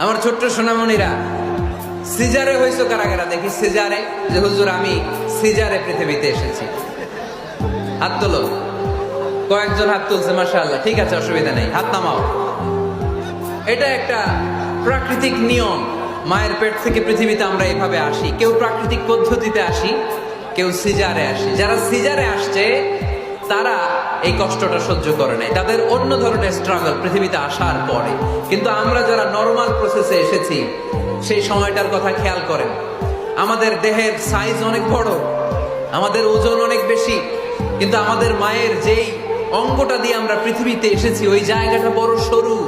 আমার ছোট্ট সোনামণিরা, সিজারে হয়েছে কারা কারা দেখি? সিজারে, যে হুজুর আমি সিজারে পৃথিবীতে এসেছি, হাত তোলো। কয়েকজন হাত তুলছে, মাশাআল্লাহ, ঠিক আছে, অসুবিধা নেই, হাত নামাও। এটা একটা প্রাকৃতিক নিয়ম। মায়ের পেট থেকে পৃথিবীতে আমরা এভাবে আসি। কেউ প্রাকৃতিক পদ্ধতিতে আসি, কেউ সিজারে আসি। যারা সিজারে আসছে তারা এই কষ্টটা সহ্য করে নাই, তাদের অন্য ধরনের স্ট্রাগল পৃথিবীতে আসার পরে। কিন্তু আমরা যারা নরমাল প্রসেসে এসেছি সেই সময়টার কথা খেয়াল করেন। আমাদের দেহের সাইজ অনেক বড়, আমাদের ওজন অনেক বেশি, কিন্তু আমাদের মায়ের যেই অঙ্গটা দিয়ে আমরা পৃথিবীতে এসেছি ওই জায়গাটা বড় সরু।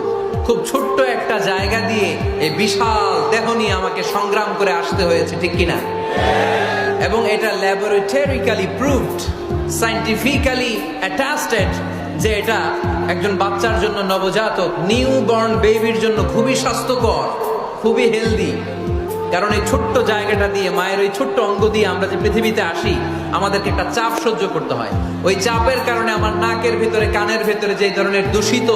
খুব ছোট্ট একটা জায়গা দিয়ে এই বিশাল দেহ নিয়ে আমাকে সংগ্রাম করে আসতে হয়েছে, ঠিক কিনা? এবং এটা ল্যাবরেটরিক্যালি প্রুভড, সায়েন্টিফিক্যালি অ্যাটাস্টেড যে এটা একজন বাচ্চার জন্য, নবজাতক নিউ বর্ন বেবির জন্য খুবই স্বাস্থ্যকর, খুবই হেলদি। কারণ এই ছোট্ট জায়গাটা দিয়ে, মায়ের ওই ছোট্ট অঙ্গ দিয়ে আমরা যে পৃথিবীতে আসি, আমাদেরকে একটা চাপ সহ্য করতে হয়। ওই চাপের কারণে আমার নাকের ভিতরে, কানের ভিতরে যে ধরনের দূষিত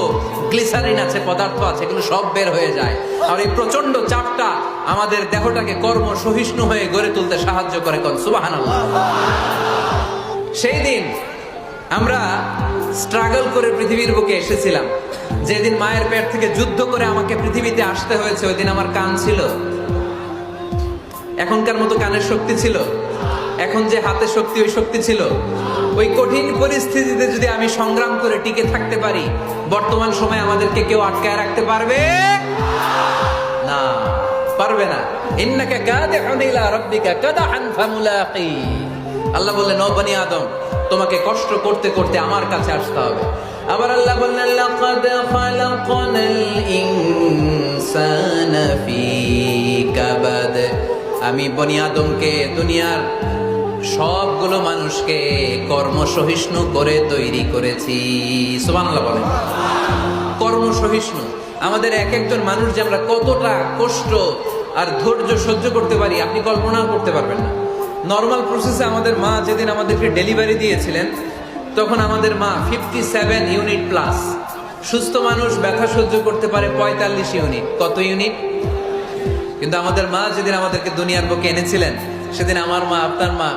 গ্লিসারিন আছে, পদার্থ আছে, এগুলো সব বের হয়ে যায়। আর এই প্রচন্ড চাপটা আমাদের দেহটাকে কর্ম সহিষ্ণু হয়ে গড়ে তুলতে সাহায্য করে। কোন সুবহানাল্লাহ। সেই দিন আমরা স্ট্রাগল করে পৃথিবীর বুকে এসেছিলাম। যেদিন মায়ের পেট থেকে যুদ্ধ করে আমাকে পৃথিবীতে আসতে হয়েছে, ওই দিন আমার কান ছিল? এখনকার মতো কানের শক্তি ছিল? এখন যে হাতে শক্তি, ওই শক্তি ছিল? ওই কঠিন পরিস্থিতিতে যদি আমি সংগ্রাম করে টিকে থাকতে পারি, বর্তমান সময়ে আমাদেরকে কেউ আটকায় রাখতে পারবে না, পারবে না। ইন্নাকা কাদিহুন ইলা রাব্বিকা কাদহান ফামুলাকি। আল্লাহ বললেন, ও বনি আদম, তোমাকে কষ্ট করতে করতে আমার কাছে আসতে হবে। আবার আল্লাহ বললেন, লাকাদ খালাকনাল ইনসানা ফি কাবাদ। আমি বনি আদমকে, দুনিয়ার সবগুলো মানুষকে কর্মসহিষ্ণু করে তৈরি করেছি। সুবহানাল্লাহ বলেন। কর্মসহিষ্ণু। আমাদের এক একজন মানুষ যে আমরা কতটা কষ্ট আর ধৈর্য সহ্য করতে পারি আপনি কল্পনাও করতে পারবেন না। নর্মাল প্রসেসে আমাদের মা যেদিন আমাদেরকে ডেলিভারি দিয়েছিলেন, তখন আমাদের মা 57 ইউনিট প্লাস। সুস্থ মানুষ ব্যথা সহ্য করতে পারে 45 ইউনিট। কত ইউনিট? কিন্তু আমাদের মা যেদিন আমাদেরকে দুনিয়ার বুকে এনেছিলেন, সেদিন আমার মা, আপনার মা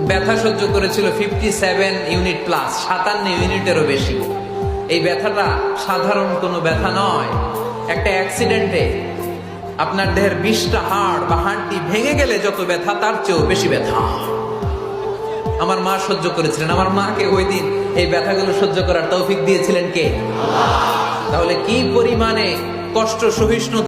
ব্যথা সহ্য করেছিল 57 ইউনিট প্লাস, 57 ইউনিটেরও বেশি। এই ব্যথাটা সাধারণ কোনো ব্যথা নয়। একটা অ্যাক্সিডেন্টে আপনার দেহের 20টা হাড় বা হাড়টি ভেঙে গেলে যত ব্যথা, তার চেয়েও বেশি ব্যথা আমার মা সহ্য করেছিলেন। আমার মাকে ওই দিন এই ব্যথাগুলো সহ্য করার তৌফিক দিয়েছিলেন কে? তাহলে কি পরিমাণে কষ্ট সহিষ্ণু